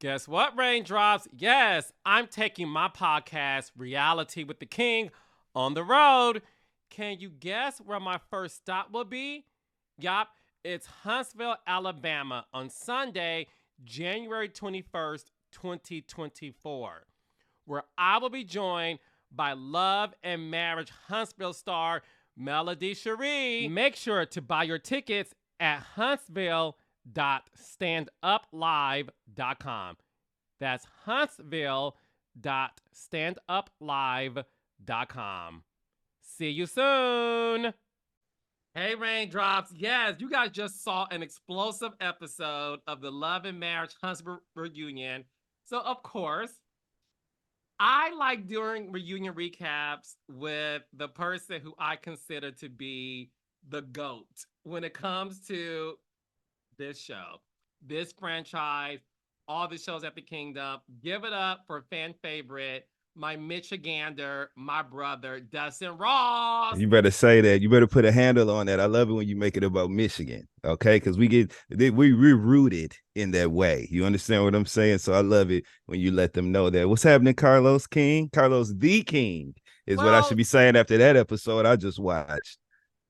Guess what, Raindrops? Yes, I'm taking my podcast, Reality with the King, on the road. Can you guess where my first stop will be? Yup, it's Huntsville, Alabama on Sunday, January 21st, 2024, where I will be joined by Love and Marriage Huntsville star Melody Cherie. Make sure to buy your tickets at huntsville.standuplive.com. That's huntsville.standuplive.com. See you soon. Hey, Raindrops. Yes, you guys just saw an explosive episode of the Love and Marriage Huntsville reunion. So, of course, I like doing reunion recaps with the person who I consider to be the GOAT when it comes to this show, this franchise, all the shows at the Kingdom. Give it up for fan favorite, my Michigander, my brother, Dustin Ross. You better say that. You better put a handle on that. I love it when you make it about Michigan, okay? Because we're rooted in that way. You understand what I'm saying? So I love it when you let them know that. What's happening, Carlos King? Carlos the King is what I should be saying after that episode I just watched.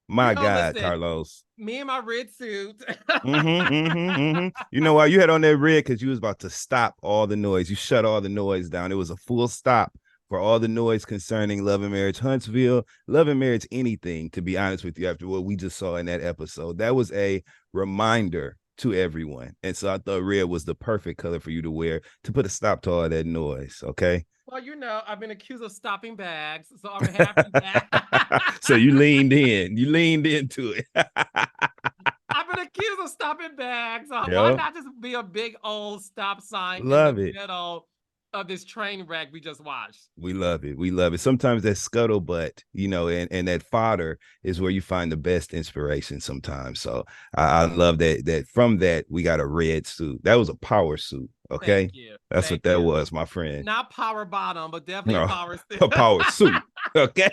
My God, listen, Carlos. Me and my red suit. You know why you had on that red? Because you was about to stop all the noise. You shut all the noise down. It was a full stop for all the noise concerning Love and Marriage Huntsville, Love and Marriage anything, to be honest with you, after what we just saw in that episode. That was a reminder to everyone. And so I thought red was the perfect color for you to wear to put a stop to all that noise, okay? Well, you know, I've been accused of stopping bags, so I'm happy that. So you leaned in. You leaned into it. I've been accused of stopping bags. So why not just be a big old stop sign Love in the middle of this train wreck we just watched? We love it. We love it. Sometimes that scuttlebutt, you know, and that fodder is where you find the best inspiration sometimes. So I love that from that we got a red suit. That was a power suit. Okay. Thank you. That's what that was, my friend. Not power bottom, but definitely a power suit. A power suit. Okay.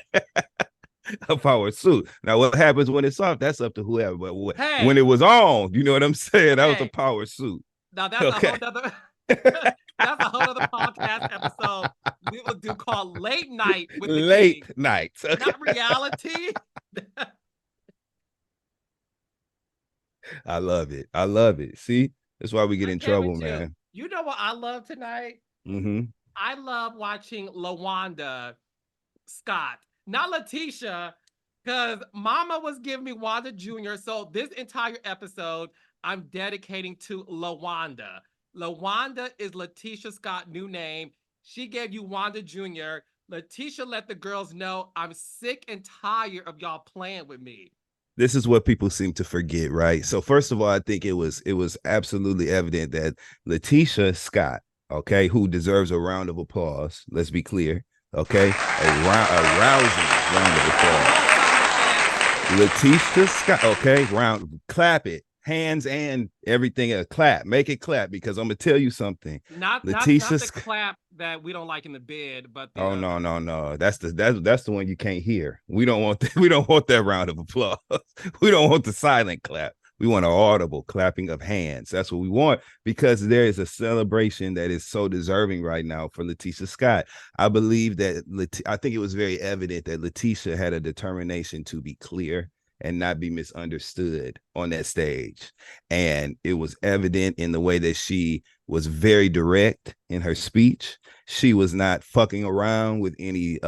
A power suit. Now, what happens when it's off? That's up to whoever. But when it was on, you know what I'm saying? That was a power suit. Now that's a whole other that's a whole other podcast episode we will do called Late Night with the Late King. Nights. Okay. Not reality. I love it. I love it. See, that's why we get in trouble, man. You know what I love tonight? I love watching LaWanda Scott, not LaTisha, because Mama was giving me Wanda Jr. So this entire episode, I'm dedicating to LaWanda. LaWanda is LaTisha Scott's new name. She gave you Wanda Jr. LaTisha let the girls know I'm sick and tired of y'all playing with me. This is what people seem to forget, right? So first of all, I think it was absolutely evident that LaTisha Scott, okay, who deserves a round of applause. Let's be clear, okay, a rousing round of applause. LaTisha Scott, okay, clap it, hands and everything. Clap, make it clap, because I'm gonna tell you something. Not the clap that we don't like in the bed, but the, no. That's the one you can't hear. We don't want that round of applause. We don't want the silent clap. We want an audible clapping of hands. That's what we want, because there is a celebration that is so deserving right now for LaTisha Scott. I believe that I think it was very evident that LaTisha had a determination to be clear and not be misunderstood on that stage. And it was evident in the way that she was very direct in her speech. She was not fucking around with any,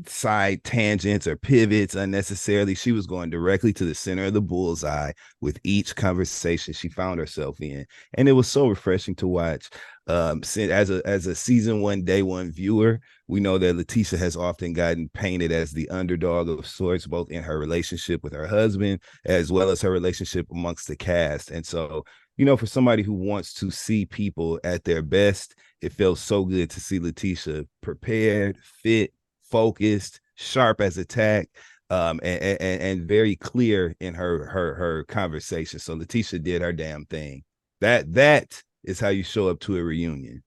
side tangents or pivots unnecessarily. She was going directly to the center of the bullseye with each conversation she found herself in. And it was so refreshing to watch. As a season 1, day 1 viewer, we know that LaTisha has often gotten painted as the underdog of sorts, both in her relationship with her husband as well as her relationship amongst the cast. And so, you know, for somebody who wants to see people at their best, it felt so good to see LaTisha prepared, fit, focused, sharp as a tack, and very clear in her conversation. So LaTisha did her damn thing. That is how you show up to a reunion.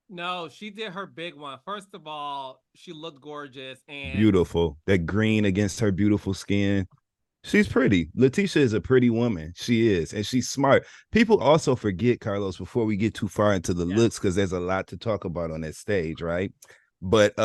No, she did her big one. First of all, she looked gorgeous and beautiful. That green against her beautiful skin. She's pretty. LaTisha is a pretty woman. She is, and she's smart. People also forget, Carlos, before we get too far into the Yeah. looks, because there's a lot to talk about on that stage, right? But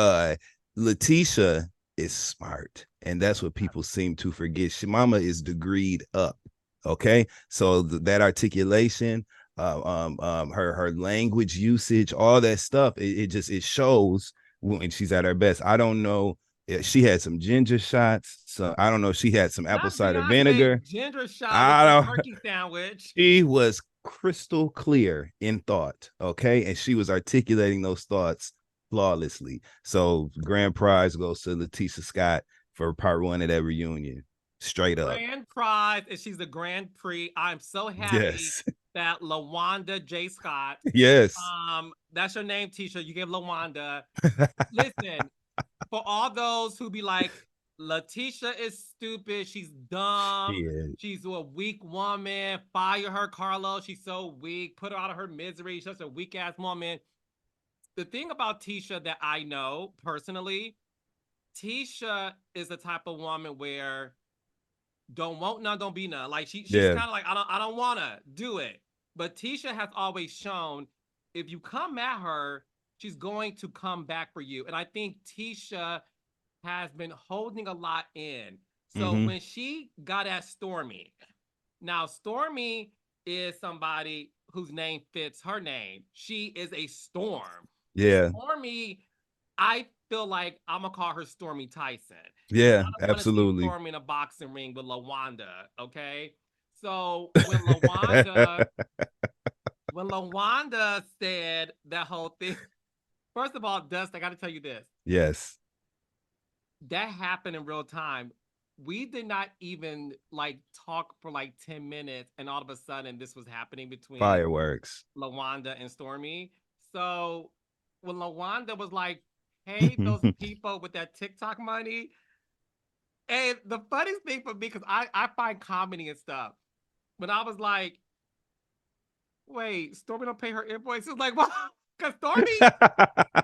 LaTisha is smart, and that's what people seem to forget. She mama is degreed up. Okay, so that articulation, her language usage, all that stuff, it shows when she's at her best. I don't know. She had some ginger shots. So I don't know. She had some apple Not cider Beyonce vinegar. ginger shot with I the don't. turkey sandwich. She was crystal clear in thought. Okay, and she was articulating those thoughts flawlessly. So grand prize goes to LaTisha Scott for part one of that reunion. Straight up. Grand prize, and she's the Grand Prix. I'm so happy Yes. that LaWanda J Scott. Yes. That's your name, Tisha. You gave LaWanda. Listen, for all those who be like, LaTisha is stupid, she's dumb, Yeah. she's a weak woman, fire her, Carlos, she's so weak, put her out of her misery, she's such a weak ass woman. The thing about Tisha that I know personally, Tisha is the type of woman where don't want none, don't be none. Like she's Yeah. kind of like, I don't wanna do it. But Tisha has always shown if you come at her, she's going to come back for you. And I think Tisha has been holding a lot in. So Mm-hmm. when she got at Stormy, now Stormy is somebody whose name fits her name. She is a storm. Yeah. Stormy, I feel like I'm gonna call her Stormy Tyson because Yeah. I don't want to see Absolutely. Stormy in a boxing ring with LaWanda. Okay, so when LaWanda said that whole thing, first of all, Dust, I got to tell you this. Yes. That happened in real time. We did not even like talk for like 10 minutes, and all of a sudden, this was happening between Fireworks. LaWanda and Stormy. So when LaWanda was like, "Hey, those people with that TikTok money," and the funniest thing for me, because I find comedy and stuff, when I was like, "Wait, Stormy don't pay her invoices," like, what? Because Stormy,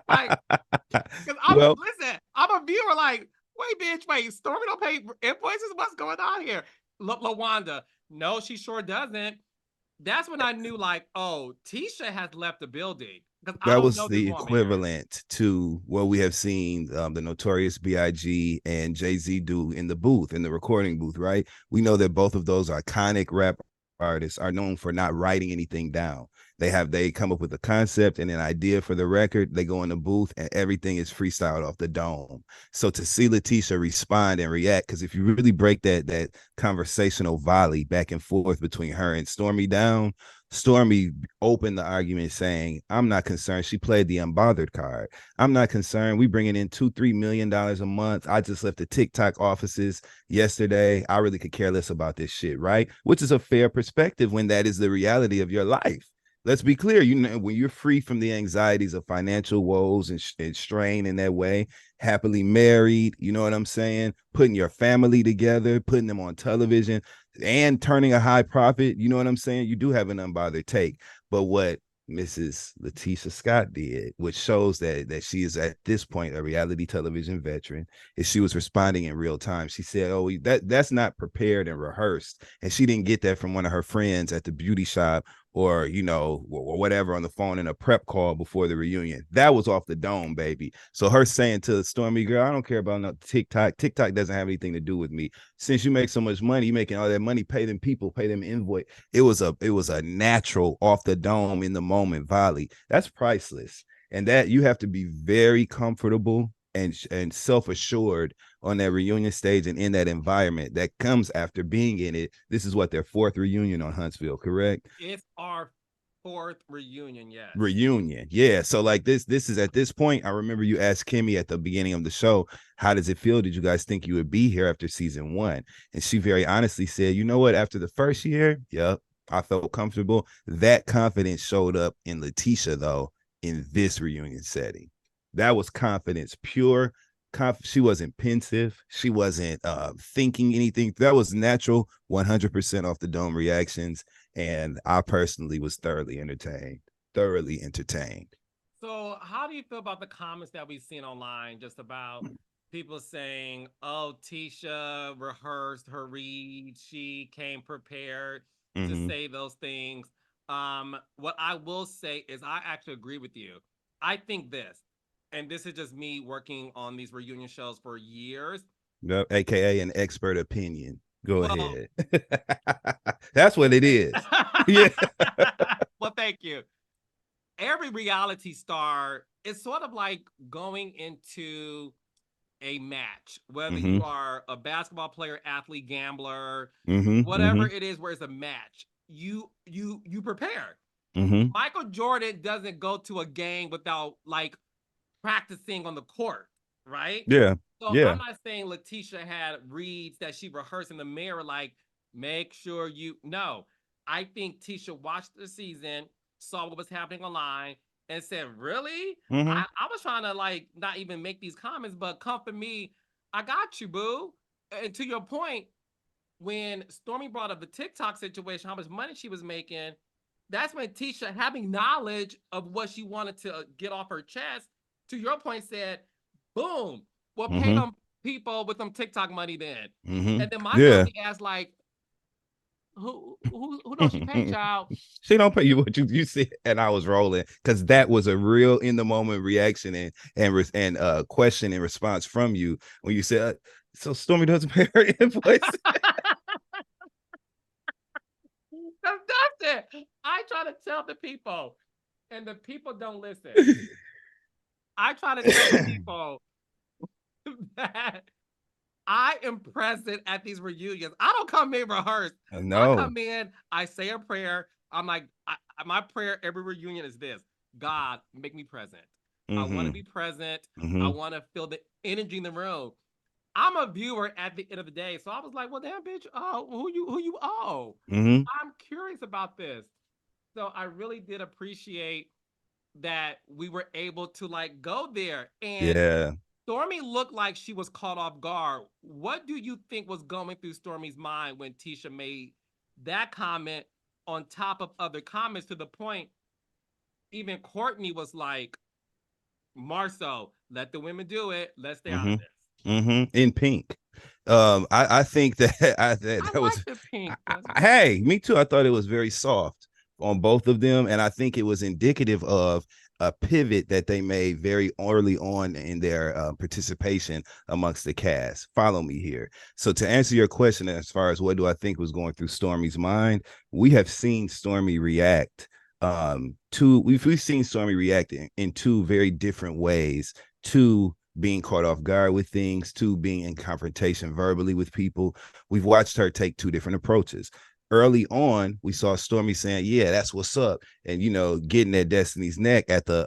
like, because Well, listen, I'm a viewer, like, wait, Stormy don't pay invoices? What's going on here? LaWanda, no, she sure doesn't. That's when I knew, like, oh, Tisha has left the building because I that don't was know this the woman. equivalent to what we have seen the Notorious B.I.G. and Jay-Z do in the booth, in the recording booth, right? We know that both of those iconic rap artists are known for not writing anything down. They come up with a concept and an idea for the record. They go in the booth and everything is freestyled off the dome. So to see LaTisha respond and react, because if you really break that conversational volley back and forth between her and Stormy down, Stormy opened the argument saying, I'm not concerned. She played the unbothered card. I'm not concerned. We bringing in $2-3 million a month. I just left the TikTok offices yesterday. I really could care less about this shit, right? Which is a fair perspective when that is the reality of your life. Let's be clear. You know, when you're free from the anxieties of financial woes and strain in that way, happily married, you know what I'm saying? Putting your family together, putting them on television, and turning a high profit, you know what I'm saying? You do have an unbothered take. But what Mrs. LaTisha Scott did, which shows that she is at this point a reality television veteran, is she was responding in real time. She said, "Oh, that's not prepared and rehearsed," and she didn't get that from one of her friends at the beauty shop or or whatever on the phone in a prep call before the reunion. That was off the dome, baby. So her saying to Stormy, girl, I don't care about no TikTok. TikTok doesn't have anything to do with me. Since you make so much money, you making all that money, pay them people, pay them invoice. It was a natural off the dome in the moment volley. That's priceless. And that you have to be very comfortable and self-assured on that reunion stage and in that environment that comes after being in it. This is what their fourth reunion on Huntsville, correct? It's our fourth reunion, yes. Reunion. Yeah. So like this is at this point. I remember you asked Kimmy at the beginning of the show, how does it feel? Did you guys think you would be here after season one? And she very honestly said, you know what, after the first year, yep, I felt comfortable. That confidence showed up in LaTisha, though, in this reunion setting. That was confidence, pure. She wasn't pensive. She wasn't thinking anything. That was natural, 100% off the dome reactions. And I personally was thoroughly entertained. Thoroughly entertained. So, how do you feel about the comments that we've seen online just about people saying, "Oh, Tisha rehearsed her read. She came prepared to Mm-hmm. say those things." What I will say is, I actually agree with you. I think this, and this is just me working on these reunion shows for years. Yep, aka an expert opinion. Go Well, ahead. That's what it thank- is. Yeah. well, thank you. Every reality star is sort of like going into a match, whether Mm-hmm. you are a basketball player, athlete, gambler, Mm-hmm. whatever Mm-hmm. it is, where it's a match, you prepare. Mm-hmm. Michael Jordan doesn't go to a game without like practicing on the court, right? Yeah. So I'm Yeah. not saying LaTisha had reads that she rehearsed in the mirror, like make sure you no. I think Tisha watched the season, saw what was happening online, and said, "Really? Mm-hmm. I was trying to like not even make these comments, but come for me. I got you, boo." And to your point, when Stormy brought up the TikTok situation, how much money she was making, that's when Tisha, having knowledge of what she wanted to get off her chest, to your point, said, "Boom, well, pay Mm-hmm. them people with them TikTok money then." Mm-hmm. And then my Yeah. girl be asked like, "Who don't she pay, child?" She don't pay you what you said, and I was rolling because that was a real in the moment reaction and question and response from you when you said, "So Stormy doesn't pay her invoice." That's it. I try to tell the people, and the people don't listen. I try to tell the people that I am present at these reunions. I don't come in rehearsed. I No. come in, I say a prayer. I'm like, my prayer every reunion is this: God, make me present. I want to Mm-hmm. be present. I Mm-hmm. want to feel the energy in the room. I'm a viewer at the end of the day, so I was like, well, damn, bitch, oh, who you owe? Mm-hmm. I'm curious about this. So I really did appreciate that we were able to like go there. And Yeah. Stormy looked like she was caught off guard. What do you think was going through Stormy's mind when Tisha made that comment on top of other comments, to the point even Courtney was like, "Marceau, let the women do it. Let's stay out of this." Mm-hmm. Mm-hmm. In pink. I think that I that like was the pink. That's what. hey, me too. I thought it was very soft on both of them, and I think it was indicative of a pivot that they made very early on in their participation amongst the cast. Follow me here. So to answer your question, as far as what do I think was going through Stormy's mind, we have seen Stormy react to we've seen Stormy react in two very different ways to being caught off guard with things, to being in confrontation verbally with people. We've watched her take two different approaches. Early on, we saw Stormy saying, "Yeah, that's what's up," and getting at Destiny's neck at the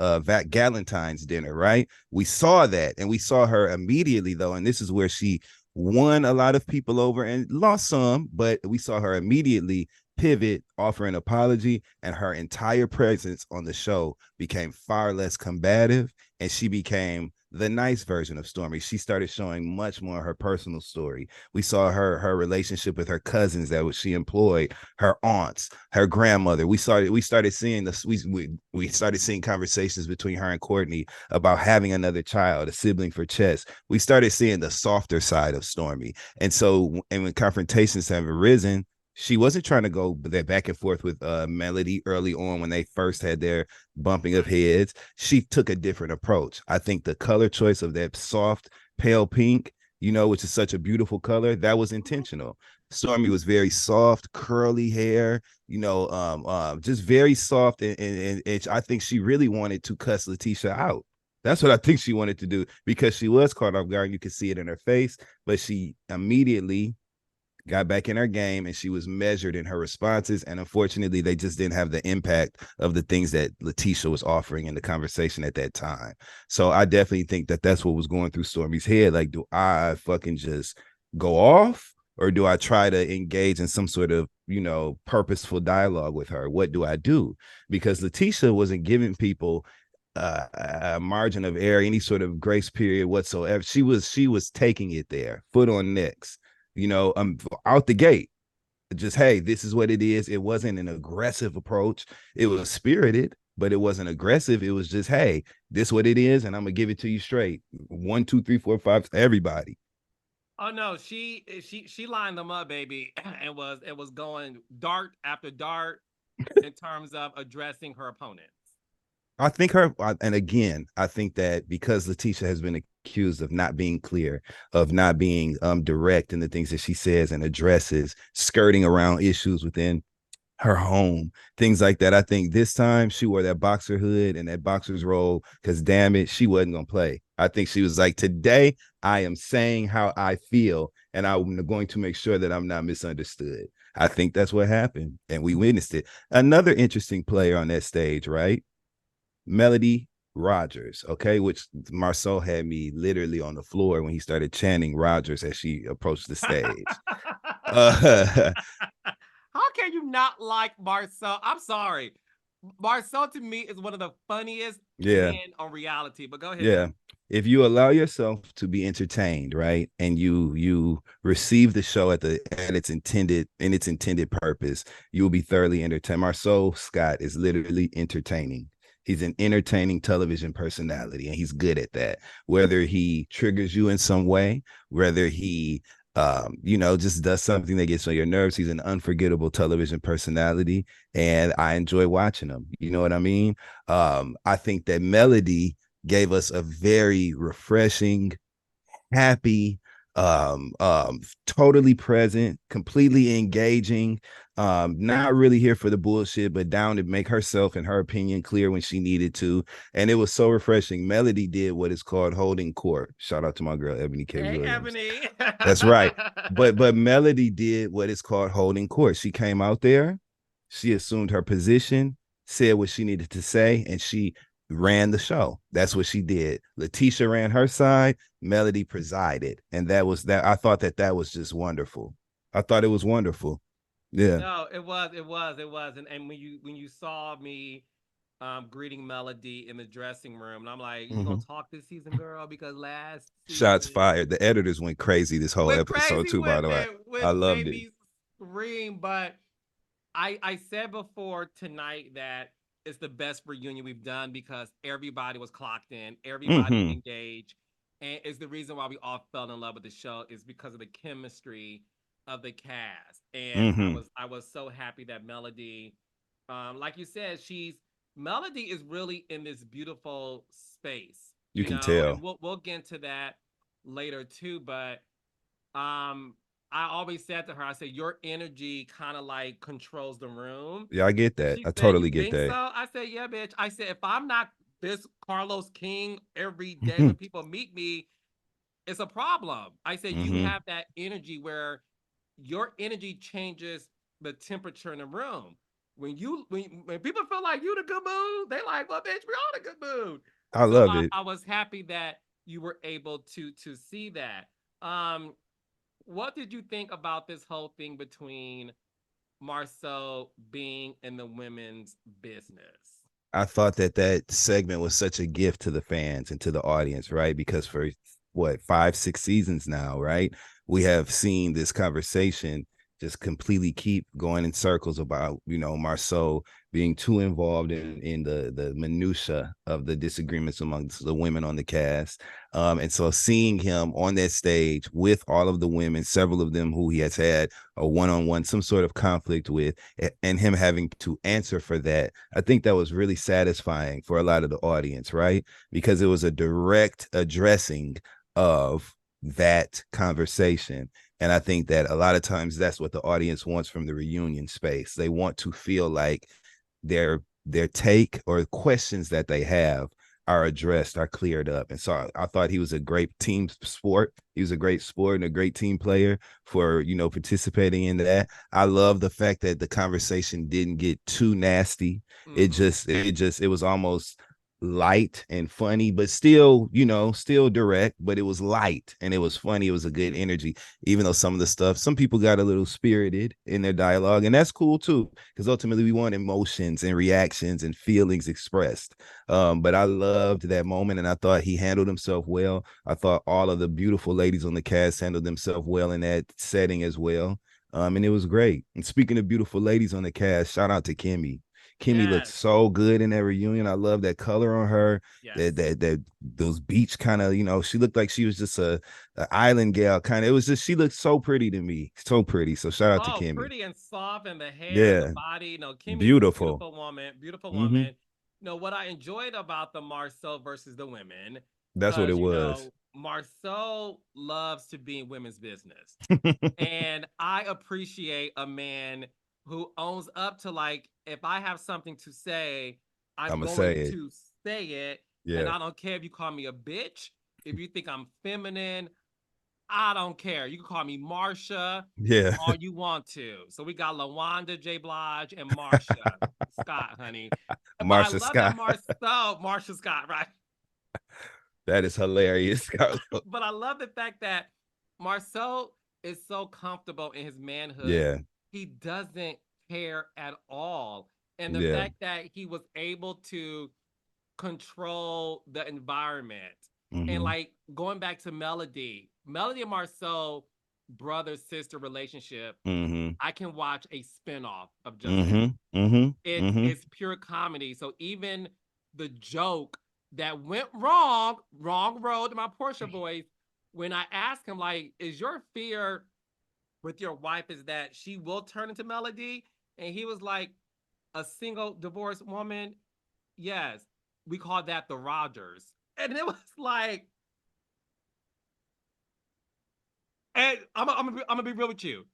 Galentine's dinner, right? We saw that, and we saw her immediately though, and this is where she won a lot of people over and lost some, but we saw her immediately pivot, offer an apology, and her entire presence on the show became far less combative, and she became the nice version of Stormy. She started showing much more her personal story. We saw her relationship with her cousins that she employed, her aunts, her grandmother. We started seeing we started seeing conversations between her and Courtney about having another child, a sibling for Chess. We started seeing the softer side of Stormy. And when confrontations have arisen, she wasn't trying to go that back and forth with Melody early on when they first had their bumping of heads. She took a different approach. I think the color choice of that soft pale pink, which is such a beautiful color, that was intentional. Stormy was very soft, curly hair, just very soft, and I think she really wanted to cuss LaTisha out. That's what I think she wanted to do because she was caught off guard. You could see it in her face, but she immediately got back in her game and she was measured in her responses. And unfortunately, they just didn't have the impact of the things that LaTisha was offering in the conversation at that time. So I definitely think that that's what was going through Stormy's head. Like, do I fucking just go off? Or do I try to engage in some sort of, purposeful dialogue with her? What do I do? Because LaTisha wasn't giving people a margin of error, any sort of grace period whatsoever. She was taking it there, foot on necks, out the gate. Just, hey, this is what it is. It wasn't an aggressive approach. It was spirited, but it wasn't aggressive. It was just, hey, this what it is, and I'm gonna give it to you straight. 1, 2, 3, 4, 5, everybody. Oh no, she lined them up, baby, and was going dart after dart in terms of addressing her opponents. I think and again, I think that because LaTisha has been accused of not being clear, of not being direct in the things that she says and addresses, skirting around issues within her home, things like that. I think this time she wore that boxer hood and that boxer's robe because damn it, she wasn't gonna play. I think she was like, today I am saying how I feel, and I'm going to make sure that I'm not misunderstood. I think that's what happened, and we witnessed it. Another interesting player on that stage, right? Melody Rogers, okay, which Marceau had me literally on the floor when he started chanting Rogers as she approached the stage. How can you not like Marceau? I'm sorry. Marceau to me is one of the funniest Yeah. men on reality. But go Yeah. ahead. If you allow yourself to be entertained, right, and you receive the show at its intended purpose, you will be thoroughly entertained. Marceau Scott is literally entertaining. He's an entertaining television personality, and he's good at that. Whether he triggers you in some way, whether he just does something that gets on your nerves, he's an unforgettable television personality, and I enjoy watching him. You know what I mean? I think that Melody gave us a very refreshing, happy, totally present, completely engaging, not really here for the bullshit, but down to make herself and her opinion clear when she needed to. And it was so refreshing. Melody did what is called holding court. Shout out to my girl Ebony K. Hey, Williams. Ebony. That's right. But Melody did what is called holding court. She came out there, she assumed her position, said what she needed to say, and she ran the show. That's what she did. LaTisha ran her side, Melody presided, and that was that. I thought that was just wonderful. I thought it was wonderful. Yeah. No, it was. And when you saw me greeting Melody in the dressing room, and I'm like, you gonna Mhm. talk this season, girl? Because last Shots season fired. The editors went crazy this whole went episode crazy too. By with the way, it, I loved made it. me scream. But I said before tonight that it's the best reunion we've done because everybody was clocked in, everybody was Mm-hmm. engaged, and it's the reason why we all fell in love with the show is because of the chemistry of the cast. And Mm-hmm. I was so happy that Melody, like you said, she's Melody is really in this beautiful space, You you can know, and tell. we'll get into that later too. But I always said to her, I said, your energy kind of like controls the room. Yeah, I get that. She I said, you totally get think so? that. I said, yeah, bitch. I said, if I'm not this Carlos King every day when people meet me, it's a problem. I said, you Mm-hmm. have that energy where your energy changes the temperature in the room. When people feel like you in a good mood, they like, well, bitch, we're all in a good mood. I So love it. I was happy that you were able to see that. Um, what did you think about this whole thing between Marceau being in the women's business? I thought that segment was such a gift to the fans and to the audience, right? Because for what, 5, 6 seasons now, right? We have seen this conversation just completely keep going in circles about, Marceau being too involved in the minutia of the disagreements amongst the women on the cast. And so seeing him on that stage with all of the women, several of them who he has had a one-on-one, some sort of conflict with, and him having to answer for that, I think that was really satisfying for a lot of the audience, right? Because it was a direct addressing of that conversation. And I think that a lot of times that's what the audience wants from the reunion space. They want to feel like their take or questions that they have are addressed, are cleared up. And so I thought he was a great team sport. He was a great sport and a great team player for, participating in that. I love the fact that the conversation didn't get too nasty. Mm-hmm. It was almost light and funny, but still, still direct, but it was light and it was funny. It was a good energy, even though some people got a little spirited in their dialogue, and that's cool too, because ultimately we want emotions and reactions and feelings expressed. But I loved that moment, and I thought he handled himself well. I thought all of the beautiful ladies on the cast handled themselves well in that setting as well. And it was great. And speaking of beautiful ladies on the cast, shout out to Kimmy. Kimmy looked Yes. so good in that reunion. I love that color on her. Yes. That those beach kind of, she looked like she was just a island gal kind of. It was just she looked so pretty to me. So pretty. So shout out to Oh, Kimmy. pretty and soft, and the hair, the Yeah. body. Kimmy's a Beautiful. beautiful woman. Beautiful Hmm. woman. What I enjoyed about the Marceau versus the women, That's what it because was. Marceau loves to be in women's business. And I appreciate a man who owns up to, like, if I have something to say, I'm I'ma say going it. to say it. And Yeah. I don't care if you call me a bitch, if you think I'm feminine, I don't care. You can call me Marsha Yeah. all you want to. So we got LaWanda J Blige and Marsha Scott, honey. But I Marsha love that Scott. Marsha Scott, right? That is hilarious. But I love the fact that Marcel is so comfortable in his manhood. Yeah. He doesn't care at all. And the Yeah. fact that he was able to control the environment. And Hmm. like going back to Melody and Marcel brother sister relationship, Hmm. I can watch a spinoff of just that. Hmm. Hmm. Hmm. It's pure comedy. So even the joke that went wrong road to my Portia voice, when I asked him, like, is your fear with your wife is that she will turn into Melody? And he was like, a single divorced woman, yes. We call that the RODGERS. And it was like, and I'm gonna be real with you.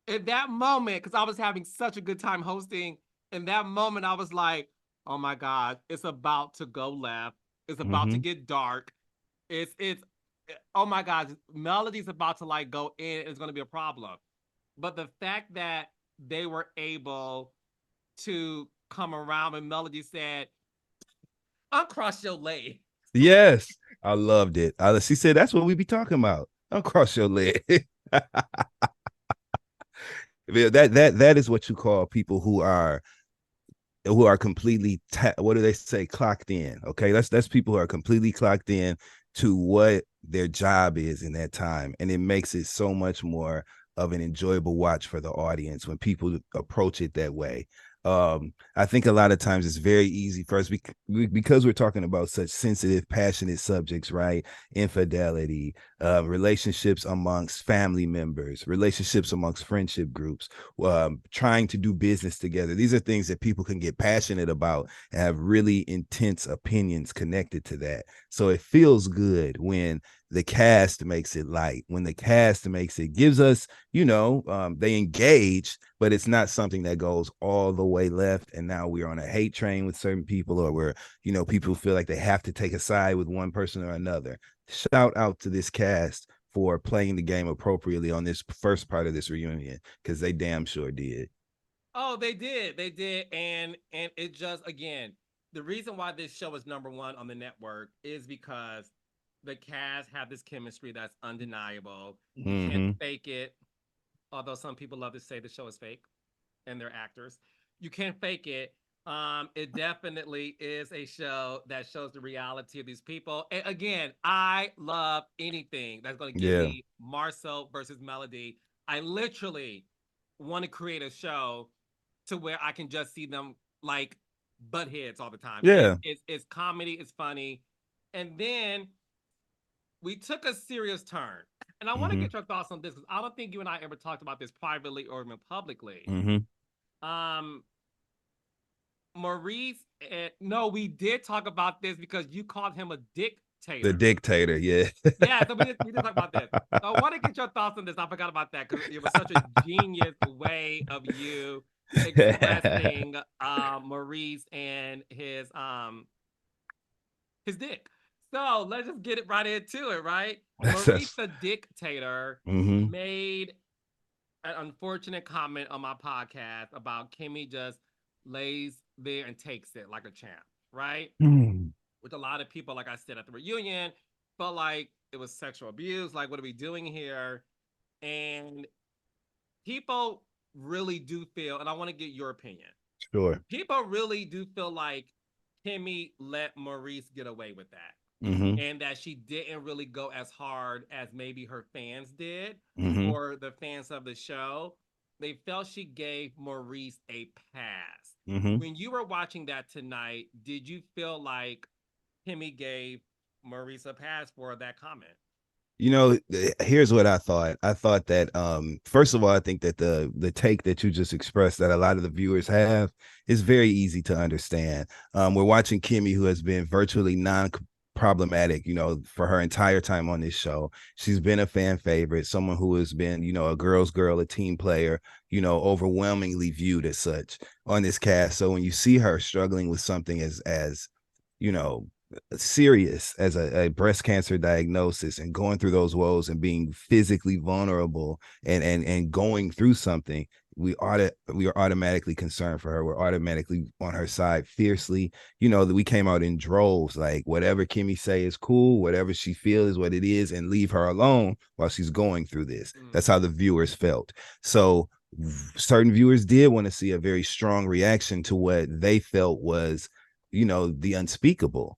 In that moment, because I was having such a good time hosting, in that moment, I was like, oh my God, it's about to go left. It's about to Hmm. get dark. It's oh my God, Melody's about to like go in, it's gonna be a problem. But the fact that they were able to come around and Melody said, uncross your leg. Yes. I loved it. She said that's what we be talking about. Don't cross your leg. That is what you call people who are completely what do they say, clocked in. Okay, that's people who are completely clocked in to what their job is in that time, and it makes it so much more of an enjoyable watch for the audience when people approach it that way. I think a lot of times it's very easy for us because we're talking about such sensitive, passionate subjects, right? Infidelity, relationships amongst family members, relationships amongst friendship groups, trying to do business together. These are things that people can get passionate about and have really intense opinions connected to that. So it feels good when the cast makes it light, when the cast makes it, gives us, they engage, but it's not something that goes all the way left. And now we're on a hate train with certain people, or where, people feel like they have to take a side with one person or another. Shout out to this cast for playing the game appropriately on this first part of this reunion, because they damn sure did. Oh, they did, and it just, again, the reason why this show is number one on the network is because the cast have this chemistry that's undeniable. You can't Mm-hmm. fake it, although some people love to say the show is fake and they're actors. You can't fake it. It definitely is a show that shows the reality of these people. And again, I love anything that's going to give Yeah. me Marcel versus Melody. I literally want to create a show to where I can just see them like butt heads all the time. Yeah. It's comedy, it's funny. And then we took a serious turn. And I want to Mm-hmm. get your thoughts on this because I don't think you and I ever talked about this privately or even publicly. Mm-hmm. Um, Maurice, no, we did talk about this because you called him a The dictator. dictator. Yeah. Yeah, so we did talk about this. So I want to get your thoughts on this. I forgot about that because it was such a genius way of you expressing Maurice and his dick. So let's just get it right into it, right? Maurice That's the dictator mm-hmm. made an unfortunate comment on my podcast about Kimmy just lays there and takes it like a champ, right? Mm. Which a lot of people, like I said at the reunion, felt like it was sexual abuse. Like, what are we doing here? And people really do feel, and I want to get your opinion. Sure. People really do feel like Kimmy let Maurice get away with that. Mm-hmm. And that she didn't really go as hard as maybe her fans did Mm-hmm. or the fans of the show. they felt she gave Maurice a pass. Mm-hmm. When you were watching that tonight, did you feel like Kimmy gave Maurice a pass for that comment? You know, here's what I thought. I thought that first of all, I think that the take that you just expressed that a lot of the viewers have is very easy to understand. We're watching Kimmy, who has been virtually non-problematic, you know, for her entire time on this show. She's been a fan favorite, someone who has been, you know, a girl's girl, a team player, you know, overwhelmingly viewed as such on this cast. So when you see her struggling with something as you know, serious as a breast cancer diagnosis and going through those woes and being physically vulnerable and going through something, we are automatically concerned for her. We're automatically on her side fiercely. You know, that we came out in droves, like whatever Kimmy say is cool, whatever she feels is what it is, and leave her alone while she's going through this. That's how the viewers felt. So certain viewers did want to see a very strong reaction to what they felt was, you know, the unspeakable.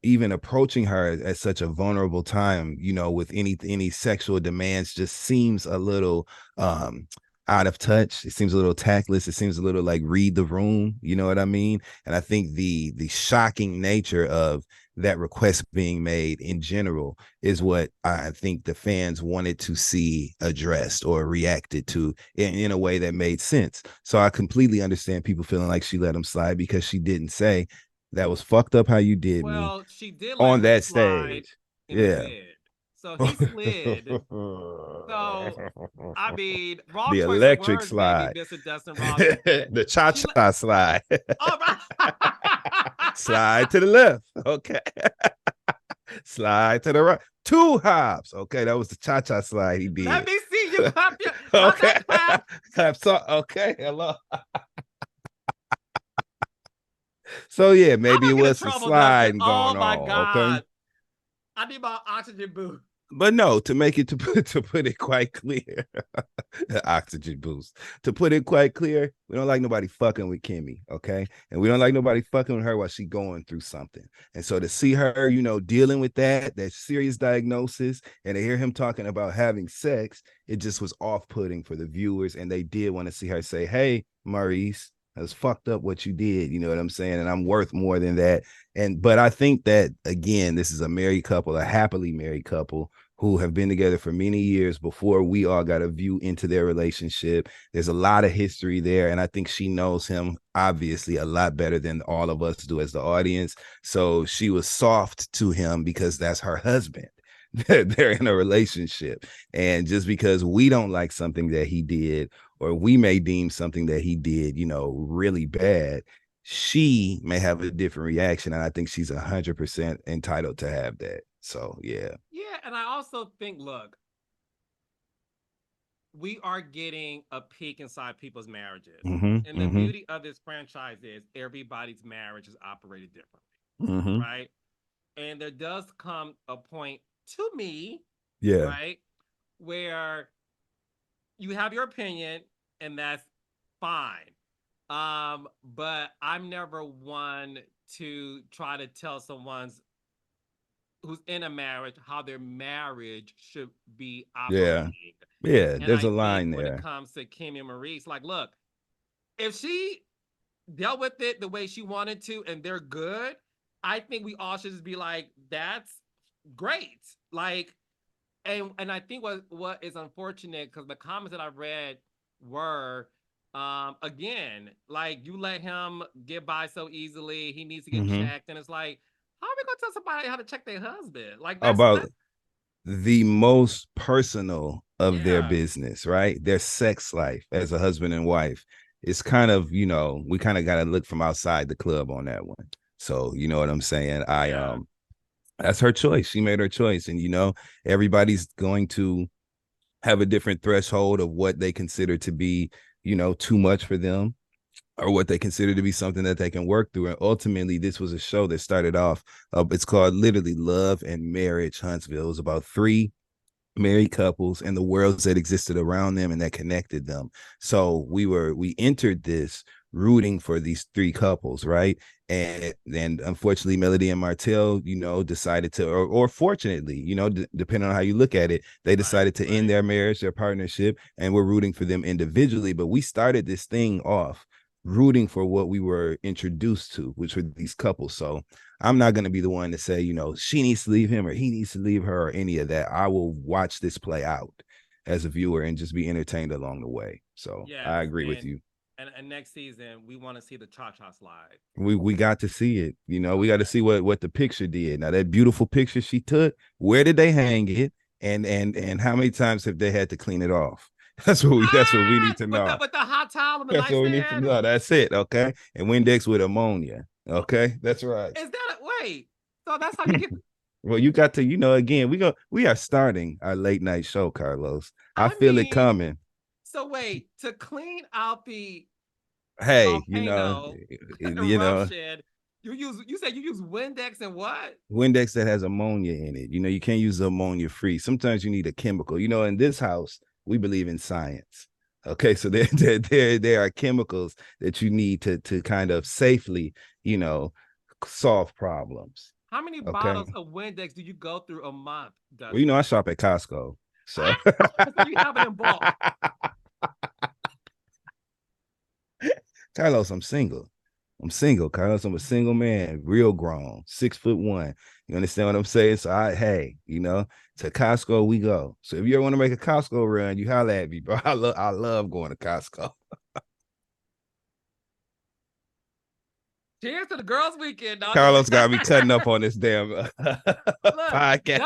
Even approaching her at such a vulnerable time, you know, with any sexual demands just seems a little out of touch. It seems a little tactless. It seems a little like read the room, you know what I mean? And I think the shocking nature of that request being made in general is what I think the fans wanted to see addressed or reacted to in a way that made sense. So I completely understand people feeling like she let him slide because she didn't say, that was fucked up how you did me Well, she did let on him that slide stage. in the Yeah. bed. So he slid. So, I mean, wrong The choice of electric words, maybe, slide. Mr. Dustin Ross. The She let, cha-cha slide. all right. Slide to the left. Okay. Slide to the right. Two hops. Okay, that was the cha-cha slide he Let did. me see you clap your, not Okay. that clap. Clap. So, okay, hello. So yeah, I'm maybe it gonna get in was some trouble, Dustin. sliding Oh going my on. Okay. God. I need my oxygen boost. But no, to make it to put it quite clear, oxygen boost. To put it quite clear, we don't like nobody fucking with Kimmy, okay? And we don't like nobody fucking with her while she going through something. And so to see her, you know, dealing with that serious diagnosis, and to hear him talking about having sex, it just was off-putting for the viewers. And they did want to see her say, "Hey, Maurice, that's fucked up what you did." You know what I'm saying? And I'm worth more than that. But I think that again, this is a married couple, a happily married couple who have been together for many years before we all got a view into their relationship. There's a lot of history there. And I think she knows him obviously a lot better than all of us do as the audience. So she was soft to him because that's her husband. They're in a relationship. And just because we don't like something that he did, or we may deem something that he did, you know, really bad, she may have a different reaction. And I think she's 100% entitled to have that. So, yeah. Yeah, and I also think, look, we are getting a peek inside people's marriages. Mm-hmm, And the mm-hmm, beauty of this franchise is everybody's marriage is operated differently, mm-hmm. right? And there does come a point to me, Yeah. right, where you have your opinion and that's fine. But I'm never one to try to tell someone's who's in a marriage how their marriage should be Yeah. operating. Yeah. And There's I a think line when it there. comes to Kimmy and Maurice, like, look, if she dealt with it the way she wanted to and they're good, I think we all should just be like, that's great. Like, and I think what is unfortunate because the comments that I read were again, like you let him get by so easily, he needs to get Mm-hmm. checked. And it's like, how are we gonna tell somebody how to check their husband? Like About that's the most personal of their yeah. business, right? Their sex life as a husband and wife. It's kind of, you know, we kind of got to look from outside the club on that one. So, you know what I'm saying? Yeah. That's her choice. She made her choice. And, you know, everybody's going to have a different threshold of what they consider to be, you know, too much for them or what they consider to be something that they can work through. And ultimately, this was a show that started off, it's called literally Love and Marriage Huntsville. It was about three married couples and the worlds that existed around them and that connected them. So we entered this rooting for these three couples, right? And unfortunately, Melody and Martell, decided to, or fortunately, depending on how you look at it, they decided to end their marriage, their partnership, and we're rooting for them individually. But we started this thing off rooting for what we were introduced to, which were these couples. So I'm not going to be the one to say, she needs to leave him or he needs to leave her or any of that. I will watch this play out as a viewer and just be entertained along the way. So I agree with you. And next season, we want to see the cha-cha slide. We got to see it. We got to see what the picture did. Now, that beautiful picture she took, where did they hang it? And how many times have they had to clean it off? That's what we need to know. With the hot towel and the That's what we need to know. That's it. Okay. And Windex with ammonia. Okay. That's right. Is that wait? So that's how you get. Well, you got to, again, we are starting our late night show, Carlos. I feel it coming. So wait, to clean out the volcano, eruption, you said you use Windex and what? Windex that has ammonia in it. You can't use ammonia free. Sometimes you need a chemical. In this house, we believe in science. Okay, so there are chemicals that you need to kind of safely, solve problems. How many bottles of Windex do you go through a month? Well, I shop at Costco, so you have it in bulk. Carlos, I'm single, Carlos. I'm a single man, real grown, 6'1". You understand what I'm saying? So to Costco we go. So if you ever want to make a Costco run, you holler at me, bro. I love going to Costco. Cheers to the girls' weekend, dog. Carlos got me cutting up on this damn podcast.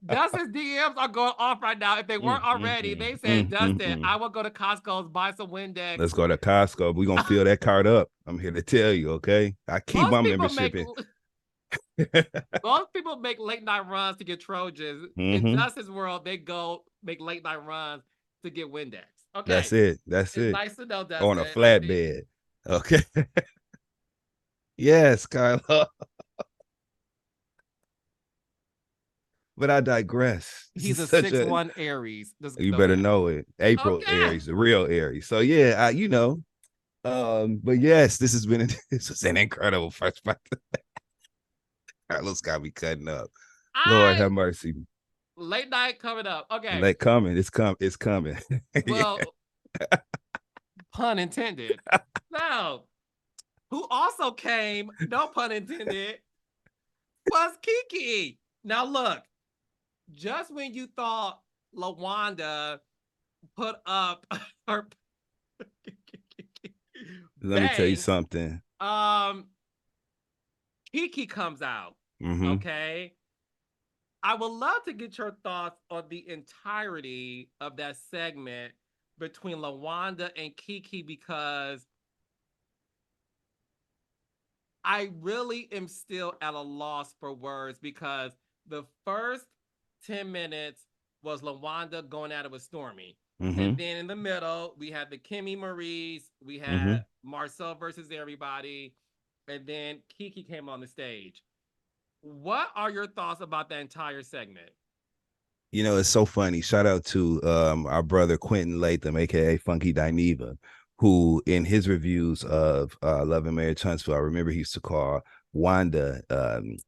Dustin's DMs are going off right now. If they weren't already, they said, Dustin, I will go to Costco's, buy some Windex. Let's go to Costco. We're going to fill that card up. I'm here to tell you, okay? I keep my membership in. Most people make late night runs to get Trojans. In Dustin's world, they go make late night runs to get Windex. Okay. That's it. Nice to know, Dustin. On a flatbed. Okay. Yes, Kyla. But I digress. He's a 6'1" Aries. You better know it. April Aries, the real Aries. So yeah, but yes, this was an incredible first fight. Carlos got me cutting up. Lord have mercy. Late night coming up. Okay. Late coming. It's coming. Well, pun intended. Now, who also came, no pun intended, was KeKe. Now look, just when you thought LaWanda put up her let me tell you something. KeKe comes out. Okay. I would love to get your thoughts on the entirety of that segment between LaWanda and KeKe, because I really am still at a loss for words, because the first 10 minutes was LaWanda going at it with Stormy. And then in the middle, we had the Kimmy Marie's, we had Marcel versus everybody, and then KeKe came on the stage. What are your thoughts about that entire segment? It's so funny. Shout out to our brother Quentin Latham, aka Funky Dineva, who in his reviews of Love and Marriage Huntsville, I remember he used to call Wanda,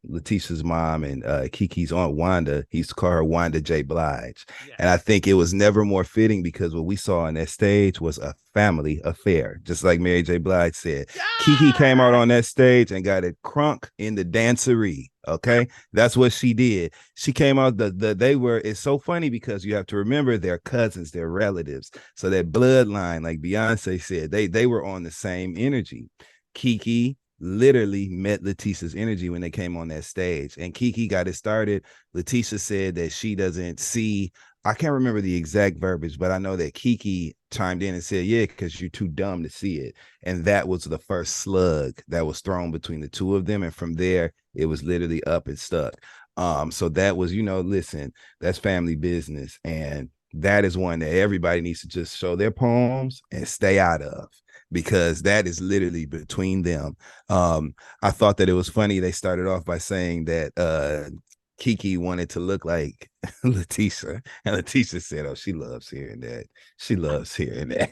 LaTisha's mom and KeKe's aunt Wanda, he used to call her Wanda J Blige. Yeah. And I think it was never more fitting, because what we saw on that stage was a family affair, just like Mary J Blige said. Yeah! KeKe came out on that stage and got it crunk in the dancery. Okay, that's what she did. She came out, it's so funny because you have to remember they're cousins, they're relatives. So that bloodline, like Beyonce said, they were on the same energy. KeKe literally met LaTisha's energy when they came on that stage, and KeKe got it started. LaTisha said that she doesn't see, I can't remember the exact verbiage, but I know that KeKe chimed in and said, yeah, because you're too dumb to see it. And that was the first slug that was thrown between the two of them. And from there, it was literally up and stuck. So that was, listen, that's family business. And that is one that everybody needs to just show their poems and stay out of, because that is literally between them. I thought that it was funny. They started off by saying that KeKe wanted to look like LaTisha, and LaTisha said, "Oh, she loves hearing that. She loves hearing that."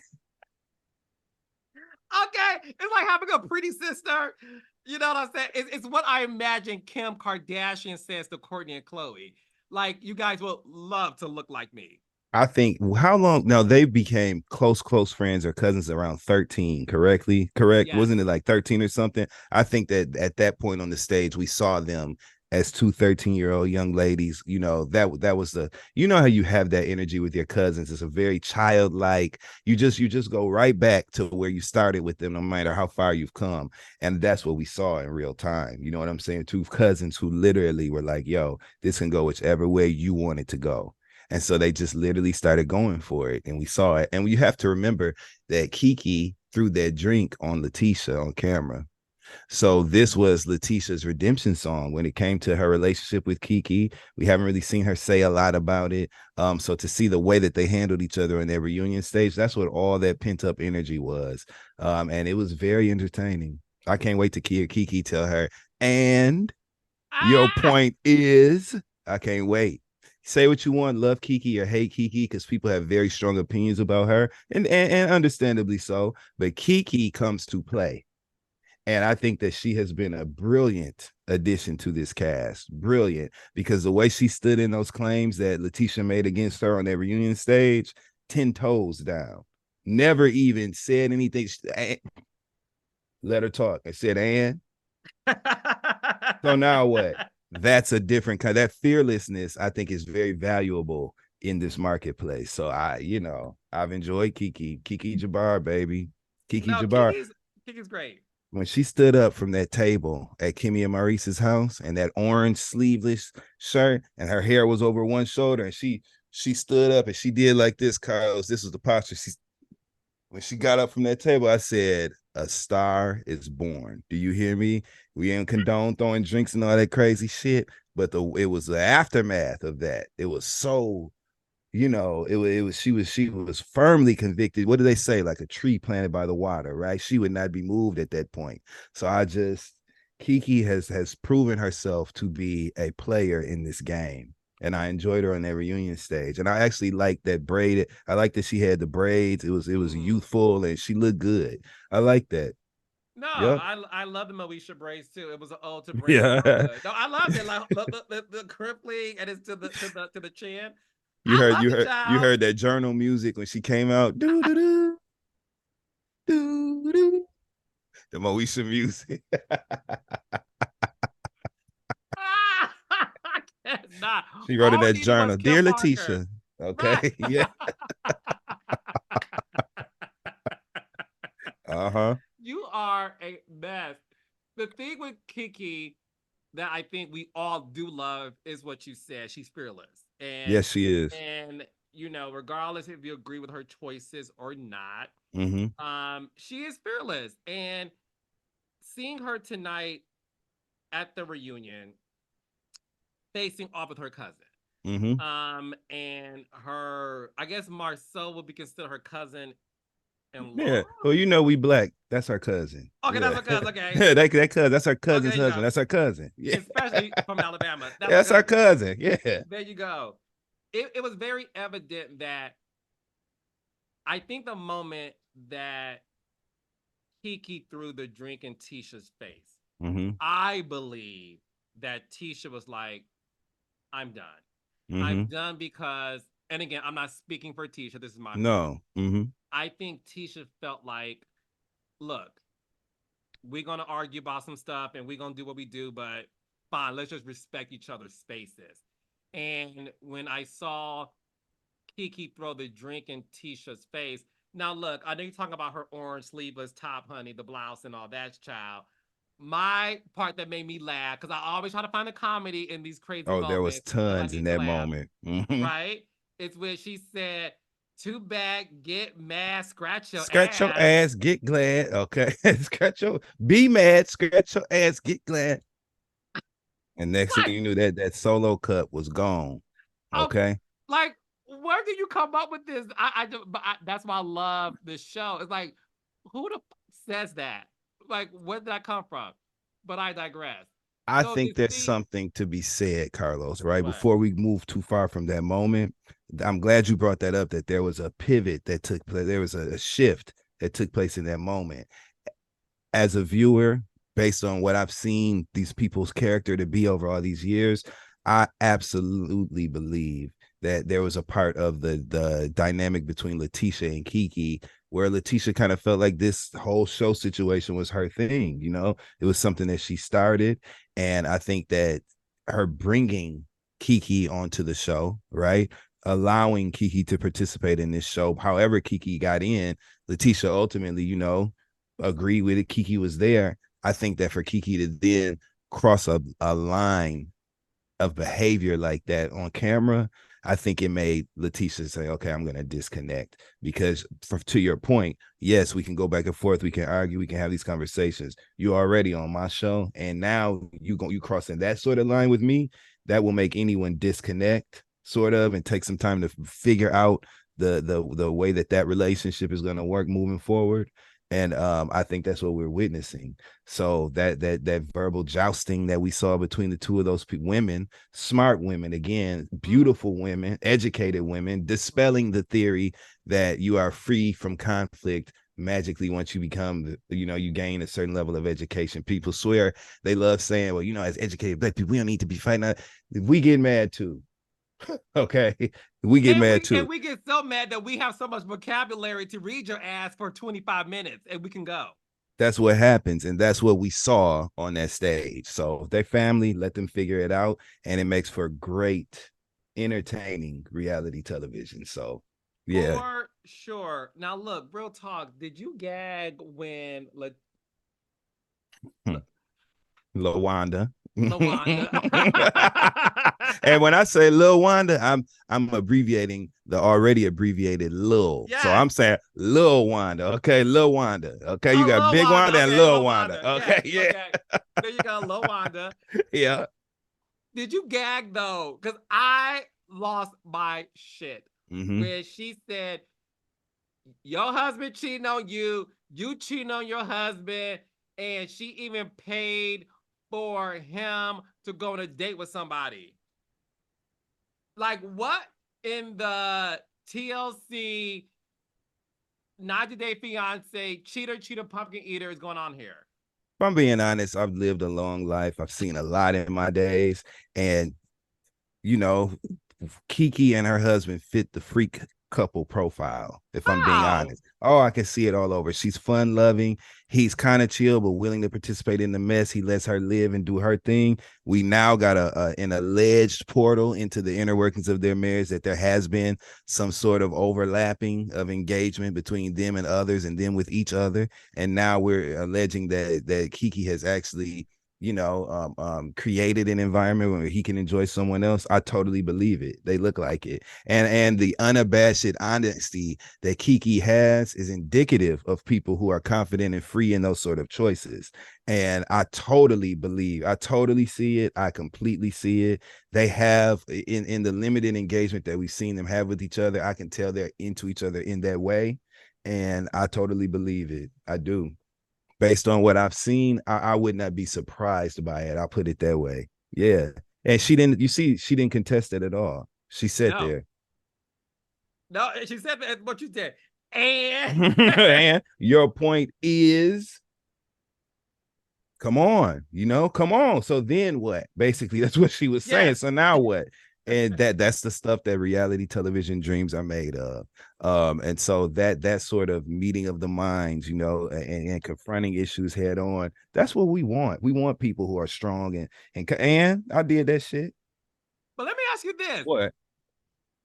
Okay, it's like having a pretty sister. You know what I'm saying? It's what I imagine Kim Kardashian says to Courtney and Chloe. Like, you guys will love to look like me. I think how long now they became close friends or cousins around 13, correct, Yes. wasn't it like 13 or something? I think that at that point on the stage we saw them as two 13-year-old young ladies. That was the, how you have that energy with your cousins. It's a very childlike, you just go right back to where you started with them, no matter how far you've come. And that's what we saw in real time. You know what I'm saying? Two cousins who literally were like, yo, this can go whichever way you want it to go. And so they just literally started going for it. And we saw it. And you have to remember that KeKe threw that drink on LaTisha on camera. So this was LaTisha's redemption song when it came to her relationship with KeKe. We haven't really seen her say a lot about it. So to see the way that they handled each other in their reunion stage, that's what all that pent up energy was. And it was very entertaining. I can't wait to hear KeKe tell her, and your Ah! point is, I can't wait. Say what you want, love KeKe or hate KeKe, because people have very strong opinions about her, and understandably so. But KeKe comes to play. And I think that she has been a brilliant addition to this cast. Brilliant, because the way she stood in those claims that LaTisha made against her on that reunion stage, 10 toes down. Never even said anything. Let her talk. I said, and so now what? That's a different kind. That fearlessness, I think, is very valuable in this marketplace. So I've enjoyed Keke Jabbar, baby. Keke No, Jabbar. Kiki's great. When she stood up from that table at Kimmy and Maurice's house and that orange sleeveless shirt, and her hair was over one shoulder, and she stood up and she did like this, Carlos. This was the posture. When she got up from that table, I said, a star is born. Do you hear me? We ain't condone throwing drinks and all that crazy shit, but it was the aftermath of that. It was so, she was firmly convicted. What do they say? Like a tree planted by the water, right? She would not be moved at that point. So KeKe has proven herself to be a player in this game. And I enjoyed her on that reunion stage. And I actually liked that braid. I like that she had the braids. It was youthful and she looked good. I like that. No, Yep. I love the Moesha braids too. It was an ode to braid Yeah. girlhood. No, I loved it. Like the crippling and it's to the chin. You I heard love you the heard you child. heard that journal music when she came out. Do do do do do. The Moesha music. I cannot. She wrote in All we that needed was journal, Kim dear Parker. LaTisha. Right. Okay. Yeah. Uh-huh. You are a mess. The thing with Kiki that I think we all do love is what you said. She's fearless. And Yes, she is. and regardless if you agree with her choices or not, Mm-hmm. she is fearless. And seeing her tonight at the reunion facing off with her cousin. Mm-hmm. And her, I guess Marcel would be considered her cousin in law. Yeah. Well, we black. That's our cousin. Okay, that's Yeah. her cousin. Okay. Yeah, that cousin. That's our Okay, cousin's there you go. husband. That's our cousin. Yeah. Especially from Alabama. That's her That's our cousin. cousin. Yeah. There you go. It was very evident that I think the moment that Kiki threw the drink in Tisha's face, Mm-hmm. I believe that Tisha was like, I'm done. I'm Mm-hmm. done because, and again, I'm not speaking for Tisha. This is my opinion. No. Mm-hmm. I think Tisha felt like, look, we're gonna argue about some stuff and we're gonna do what we do, but fine, let's just respect each other's spaces. And when I saw Kiki throw the drink in Tisha's face, now look, I know you're talking about her orange sleeveless top, honey, the blouse and all that, child. My part that made me laugh, because I always try to find a comedy in these crazy Oh, there was moments because I tons in need to that laugh, moment. Mm-hmm. right? It's when she said, too bad, get mad, scratch your Scratch your ass. ass, get glad. Okay. Be mad, scratch your ass, get glad. And next thing Like, you knew, that solo cut was gone. oh, Okay. like, where did you come up with this? That's why I love this show. It's like, who the says that? Like, where did that come from? But I digress. I So you think there's see something to be said, Carlos, right? what? Before we move too far from that moment, I'm glad you brought that up, that there was a pivot that took place. There was a shift that took place in that moment. As a viewer, based on what I've seen these people's character to be over all these years, I absolutely believe that there was a part of the dynamic between LaTisha and Keke where LaTisha kind of felt like this whole show situation was her thing. You know, it was something that she started, and I think that her bringing Keke onto the show, right, allowing Keke to participate in this show, however Keke got in, LaTisha ultimately, you know, agree with it. Keke was there. I think that for Keke to then cross a line of behavior like that on camera, I think it made LaTisha say, okay, I'm going to disconnect. Because to your point, yes, we can go back and forth. We can argue. We can have these conversations. You're already on my show. And now you crossing that sort of line with me. That will make anyone disconnect sort of and take some time to figure out the way that relationship is going to work moving forward. And I think that's what we're witnessing. So that verbal jousting that we saw between the two of those women, smart women, again, beautiful women, educated women, dispelling the theory that you are free from conflict magically once you become, you know, you gain a certain level of education. People swear they love saying, well, you know, as educated black people, we don't need to be fighting. We get mad too. Okay, we get mad too. And we get so mad that we have so much vocabulary to read your ass for 25 minutes and we can go. That's what happens, and that's what we saw on that stage. So their family, let them figure it out, and it makes for great entertaining reality television. So yeah. For sure. Now look, real talk, did you gag when LaWanda. LaWanda? And when I say Lil Wanda, I'm abbreviating the already abbreviated Lil. So Yes. I'm saying Lil Wanda. Okay, Lil Wanda. Okay, you Oh, got Big LaWanda. Wanda and Okay, Lil Wanda. LaWanda. Okay, Yes. yeah. Okay. There you go, LaWanda. Yeah. Did you gag though? Because I lost my shit Mm-hmm. when she said, your husband cheating on you, you cheating on your husband, and she even paid for him to go on a date with somebody. Like, what in the TLC 90 Day Fiance cheater pumpkin eater is going on here? If I'm being honest, I've lived a long life. I've seen a lot in my days. And, you know, Keke and her husband fit the freak couple profile, if I'm being How? honest. Oh, I can see it all over. She's fun loving. He's kind of chill, but willing to participate in the mess. He lets her live and do her thing. We now got an alleged portal into the inner workings of their marriage, that there has been some sort of overlapping of engagement between them and others and them with each other. And now we're alleging that Keke has actually, you know, created an environment where he can enjoy someone else. I totally believe it. They look like it. And the unabashed honesty that Keke has is indicative of people who are confident and free in those sort of choices. And I totally believe, I totally see it. I completely see it. They have in the limited engagement that we've seen them have with each other, I can tell they're into each other in that way. And I totally believe it. I do. Based on what I've seen, I would not be surprised by it. I'll put it that way. Yeah. And she didn't, you see, she didn't contest it at all. She sat No. there. No, she said what you said. And And your point is, come on, you know, come on. So then what? Basically, that's what she was saying. yes. So now what? And that's the stuff that reality television dreams are made of. And so that sort of meeting of the minds, you know, and confronting issues head on, that's what we want. We want people who are strong and I did that shit. But let me ask you this. What?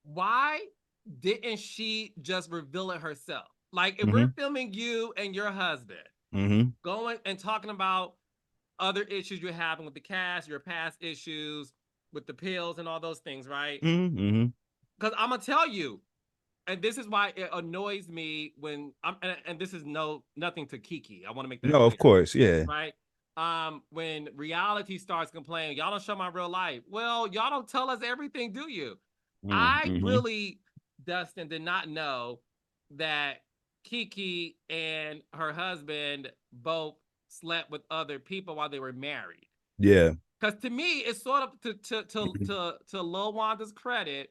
Why didn't she just reveal it herself? Like, if we're Mm-hmm. filming you and your husband Mm-hmm. going and talking about other issues you're having with the cast, your past issues with the pills and all those things, right? Mm-hmm. Because I'm gonna tell you, and this is why it annoys me when and this is nothing to Keke. I want to make that No, of clear, course, yeah. right? When reality starts complaining, y'all don't show my real life. Well, y'all don't tell us everything, do you? I Mm-hmm. really, Dustin, did not know that Keke and her husband both slept with other people while they were married. Yeah. Because to me, it's sort of to LaWanda's credit.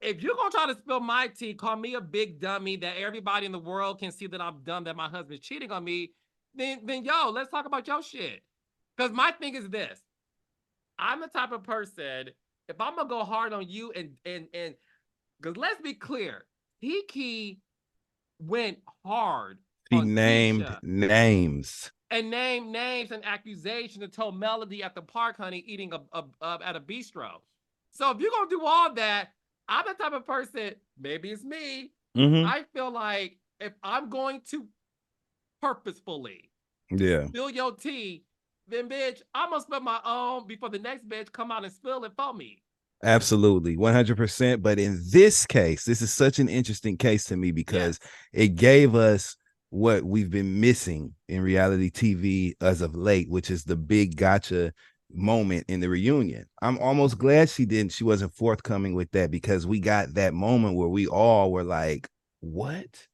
If you're gonna try to spill my tea, call me a big dummy that everybody in the world can see that I'm dumb, that my husband's cheating on me, then yo, let's talk about your shit. Because my thing is this: I'm the type of person, if I'm gonna go hard on you and because let's be clear, KeKe went hard He on named Tisha names and named names and accusations and told Melody at the park, honey, eating at a bistro. So if you're gonna do all that, I'm the type of person, maybe it's me. I feel like if I'm going to purposefully spill your tea, then bitch, I'm gonna spill my own before the next bitch come out and spill it for me. Absolutely, 100%. But in this case, this is such an interesting case to me because it gave us what we've been missing in reality TV as of late, which is the big gotcha moment in the reunion. I'm almost glad she wasn't forthcoming with that, because we got that moment where we all were like, what?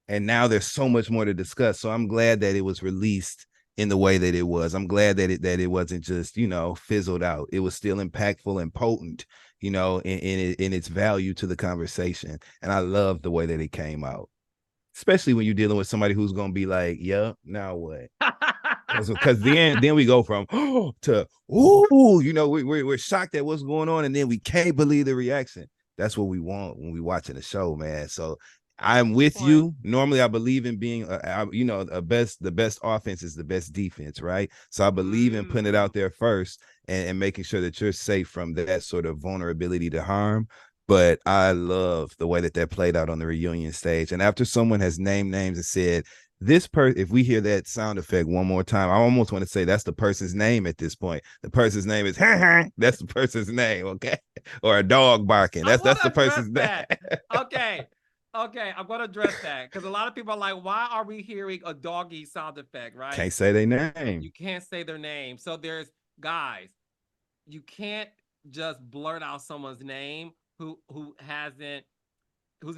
And now there's so much more to discuss. So I'm glad that it was released in the way that it was. I'm glad that it wasn't just, fizzled out. It was still impactful and potent, in its value to the conversation. And I love the way that it came out, especially when you're dealing with somebody who's gonna be like, "Yeah, now what?" Because then we go from to we're shocked at what's going on, and then we can't believe the reaction. That's what we want when we watching the show, man. So I'm with you. Normally, I believe in being, the best offense is the best defense, right? So I believe in putting it out there first and making sure that you're safe from that sort of vulnerability to harm. But I love the way that played out on the reunion stage. And after someone has named names and said, this person, if we hear that sound effect one more time, I almost want to say that's the person's name at this point. The person's name is that's the person's name, okay? Or a dog barking. That's the person's name. Okay. I'm gonna address that because a lot of people are like, why are we hearing a doggy sound effect, right? Can't say their name. You can't say their name. So there's guys, you can't just blurt out someone's name who's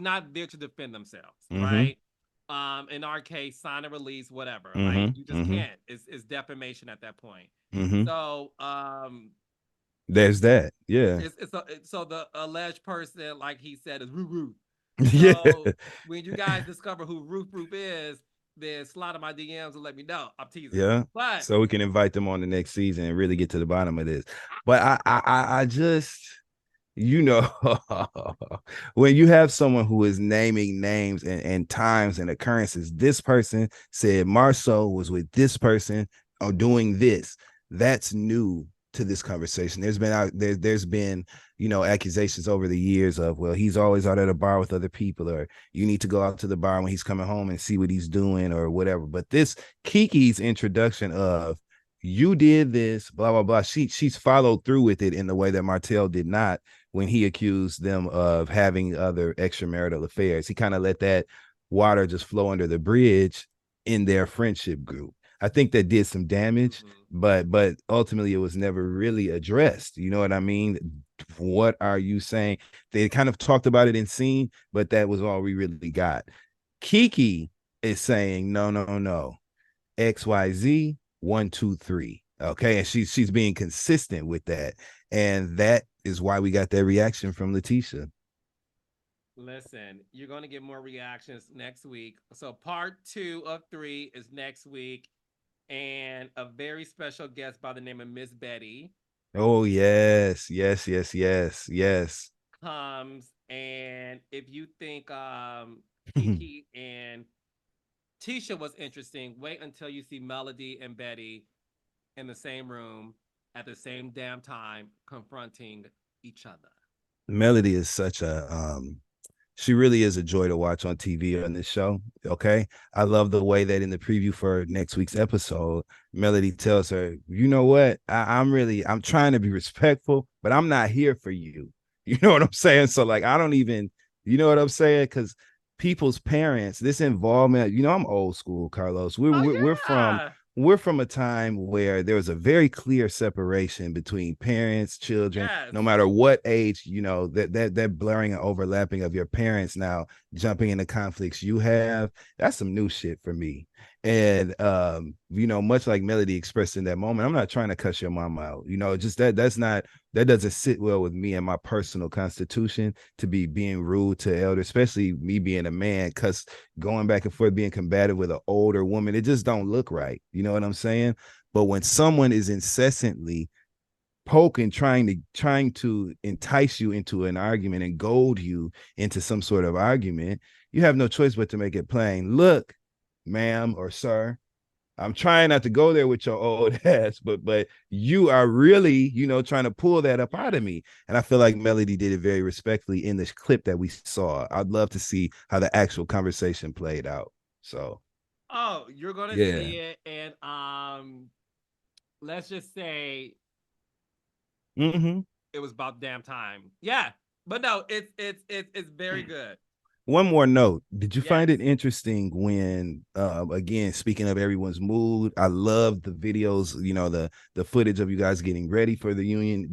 not there to defend themselves, right? In our case, sign a release, whatever. Like you just can't. It's defamation at that point. So there's that. Yeah. So the alleged person, like he said, is Roo Roo. Yeah. So when you guys discover who Roof is, then slide in my DMs and let me know. I'm teasing. Yeah. But so we can invite them on the next season and really get to the bottom of this. But I just, when you have someone who is naming names and times and occurrences, this person said Marceau was with this person or doing this. That's new to this conversation. There's been accusations over the years of, well, he's always out at a bar with other people, or you need to go out to the bar when he's coming home and see what he's doing or whatever. But this KeKe's introduction of, you did this, blah blah blah, she's followed through with it in the way that Martell did not when he accused them of having other extramarital affairs. He kind of let that water just flow under the bridge in their friendship group. I think that did some damage, but ultimately it was never really addressed. You know what I mean? What are you saying? They kind of talked about it in scene, but that was all we really got. KeKe is saying no, XYZ 1 2 3. Okay, and she's being consistent with that, and that is why we got that reaction from LaTisha. Listen, you're going to get more reactions next week. So part 2 of 3 is next week, and a very special guest by the name of Miss Betty. Oh yes comes. And if you think KeKe and Tisha was interesting, wait until you see Melody and Betty in the same room at the same damn time confronting each other. Melody is such a she really is a joy to watch on TV on this show. Okay. I love the way that in the preview for next week's episode, Melody tells her, you know what? I'm trying to be respectful, but I'm not here for you. You know what I'm saying? So like, I don't even, you know what I'm saying? Because people's parents, this involvement, I'm old school, Carlos. We're from we're from a time where there was a very clear separation between parents, children, Yes. no matter what age, you know, that blurring and overlapping of your parents now jumping into conflicts you have, that's some new shit for me. And you know, much like Melody expressed in that moment, I'm not trying to cuss your mom out. You know, just that doesn't sit well with me and my personal constitution to be being rude to elders, especially me being a man, because going back and forth, being combative with an older woman, it just don't look right. You know what I'm saying? But when someone is incessantly poking, trying to entice you into an argument and goad you into some sort of argument, you have no choice but to make it plain. Look, ma'am or sir, I'm trying not to go there with your old ass, but you are really, you know, trying to pull that up out of me. And I feel like Melody did it very respectfully in this clip that we saw. I'd love to see how the actual conversation played out. So, Oh, you're gonna yeah. see it, and let's just say Mm-hmm. it was about damn time. Yeah, but no, it's very good. One more note. Did you Yes. find it interesting when again, speaking of everyone's mood, I love the videos, you know, the footage of you guys getting ready for the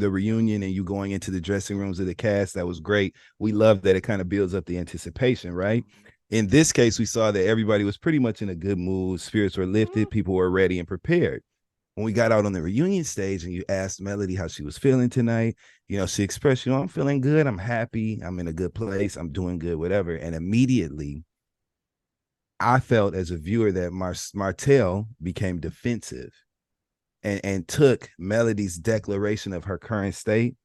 reunion and you going into the dressing rooms of the cast. That was great. We love that it kind of builds up the anticipation, right? In this case, we saw that everybody was pretty much in a good mood, spirits were lifted, people were ready and prepared. When we got out on the reunion stage and you asked Melody how she was feeling tonight, you know, she expressed, you know, I'm feeling good. I'm happy. I'm in a good place. I'm doing good, whatever. And immediately I felt as a viewer that Martell became defensive and took Melody's declaration of her current state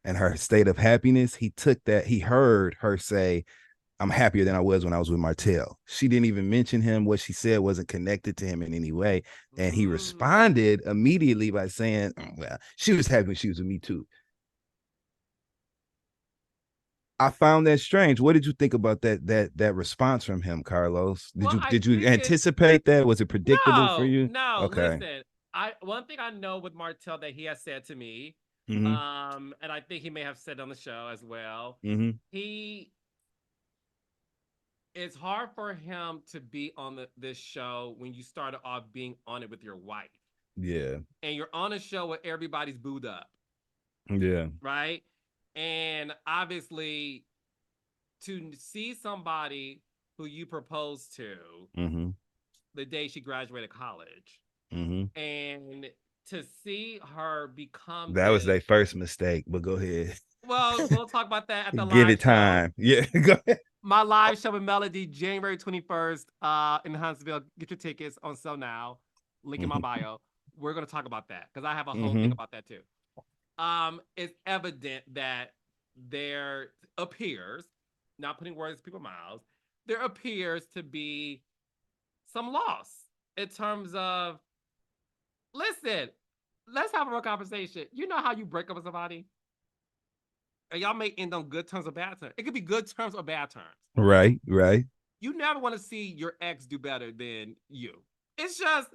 and her state of happiness. He took that, he heard her say, I'm happier than I was when I was with Martell. She didn't even mention him. What she said wasn't connected to him in any way. And he responded immediately by saying, well, she was happy when she was with me too. I found that strange. What did you think about that response from him, Carlos? Well, I Did you think it's anticipate that? Was it predictable for no, you? no. Okay. Listen, I one thing I know with Martell that he has said to me, Mm-hmm. and I think he may have said on the show as well. Mm-hmm. He It's hard for him to be on this show when you started off being on it with your wife, Yeah. and you're on a show where everybody's booed up, Yeah. right? And obviously, to see somebody who you proposed to Mm-hmm. the day she graduated college, Mm-hmm. and to see her become That was this. their first mistake, but go ahead. Well, we'll talk about that at the Give live it show. time. Yeah. Go ahead. My live show with Melody, January 21st, in Huntsville. Get your tickets on sale now. Link in my bio. We're gonna talk about that because I have a whole thing Mm-hmm. about that too. It's evident that there appears, not putting words in people's mouths, there appears to be some loss in terms of, listen, let's have a real conversation. You know how you break up with somebody? And y'all may end on good terms or bad terms. It could be good terms or bad terms. Right, right. You never want to see your ex do better than you. It's just,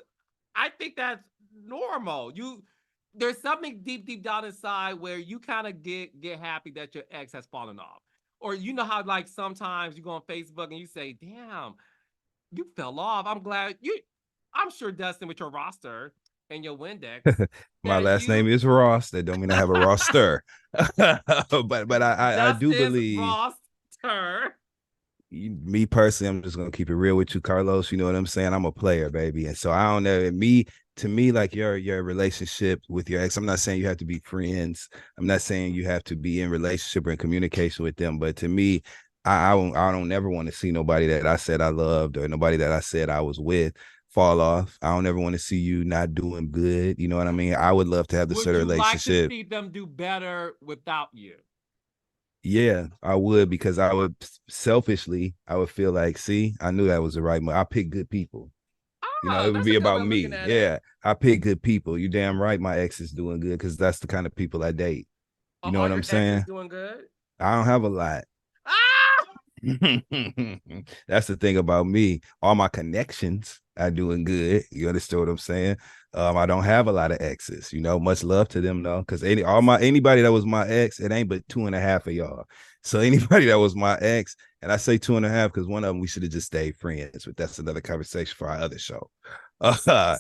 I think that's normal. There's something deep down inside where you kind of get happy that your ex has fallen off. Or you know how like sometimes you go on Facebook and you say, damn, you fell off. I'm sure Dustin with your roster and your Windex My that last name you is Ross. That don't mean I have a roster. But I do Dustin's believe roster. me personally, I'm just gonna keep it real with you, Carlos. You know what I'm saying? I'm a player, baby. And so I don't know. To me, like your relationship with your ex, I'm not saying you have to be friends. I'm not saying you have to be in relationship or in communication with them. But to me, I don't never want to see nobody that I said I loved or nobody that I said I was with fall off. I don't ever want to see you not doing good. You know what I mean? I would love to have the Would sort of you like to relationship. see them do better without you? Yeah, I would because I would selfishly, I would feel like, see, I knew that was the right move. I pick good people. You know, Oh, it would that's be a good way about of looking me. at it. Yeah, I pick good people. You damn right my ex is doing good because that's the kind of people I date. You know Are what your I'm exes saying? doing good? I don't have a lot. Ah! That's the thing about me. All my connections are doing good. You understand what I'm saying? I don't have a lot of exes. You know, much love to them though, because anybody that was my ex, it ain't but 2.5 of y'all. So anybody that was my ex, and I say 2.5 because one of them we should have just stayed friends. But that's another conversation for our other show.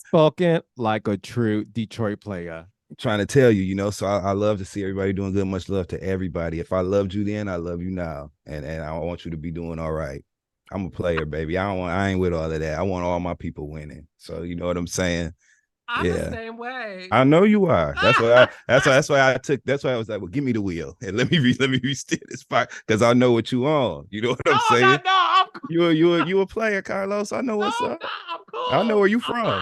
Spoken like a true Detroit player. Trying to tell you, so I love to see everybody doing good. Much love to everybody. If I loved you then, I love you now, and I want you to be doing all right. I'm a player, baby. I ain't with all of that. I want all my people winning. So you know what I'm saying? I'm the same way. I know you are. That's why I was like, well, give me the wheel and let me steer this spot because I know what you on. You know what I'm saying? No, I'm cool. You a player, Carlos. I know what's up. I'm cool. I know where you from.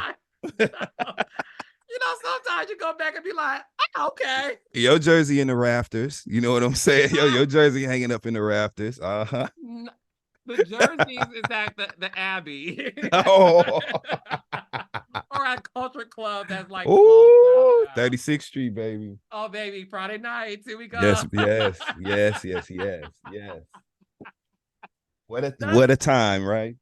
Sometimes you go back and be like, oh, okay. Your jersey in the rafters. You know what I'm saying? Your jersey hanging up in the rafters. Uh-huh. The jerseys is at the Abbey. Oh. Or at Culture Club that's like 36th Street, baby. Oh, baby, Friday nights. Here we go. Yes. What a time, right?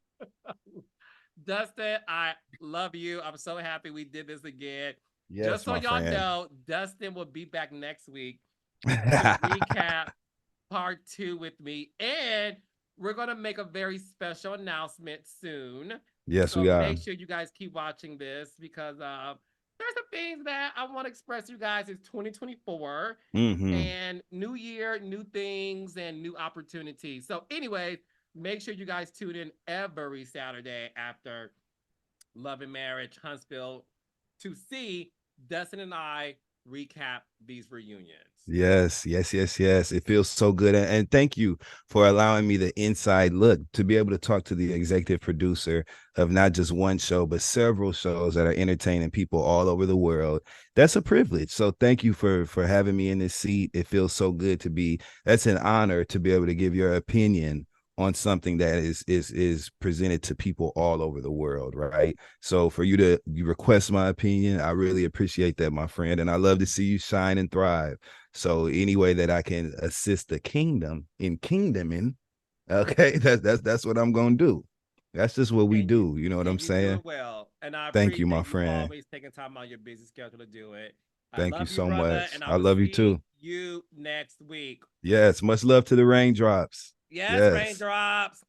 Dustin, I love you. I'm so happy we did this again. Yes, just so y'all know, Dustin will be back next week to recap part 2 with me. And we're going to make a very special announcement soon. Yes, so we are. Make sure you guys keep watching this because there's some things that I want to express to you guys. It's 2024 and new year, new things, and new opportunities. So anyway, make sure you guys tune in every Saturday after Love and Marriage Huntsville to see Dustin and I recap these reunions. Yes. It feels so good. And thank you for allowing me the inside look to be able to talk to the executive producer of not just one show, but several shows that are entertaining people all over the world. That's a privilege. So thank you for having me in this seat. It feels so good that's an honor to be able to give your opinion on something that is presented to people all over the world, right? So for you request my opinion, I really appreciate that, my friend, and I love to see you shine and thrive. So any way that I can assist the kingdom in kingdoming, okay, that's what I'm gonna do. That's just what we do. You know what I'm saying? Well, and I thank you, my friend. Always taking time out of your busy schedule to do it. Thank you so much. And I love you too. You next week. Yes, much love to the raindrops. Yes, raindrops.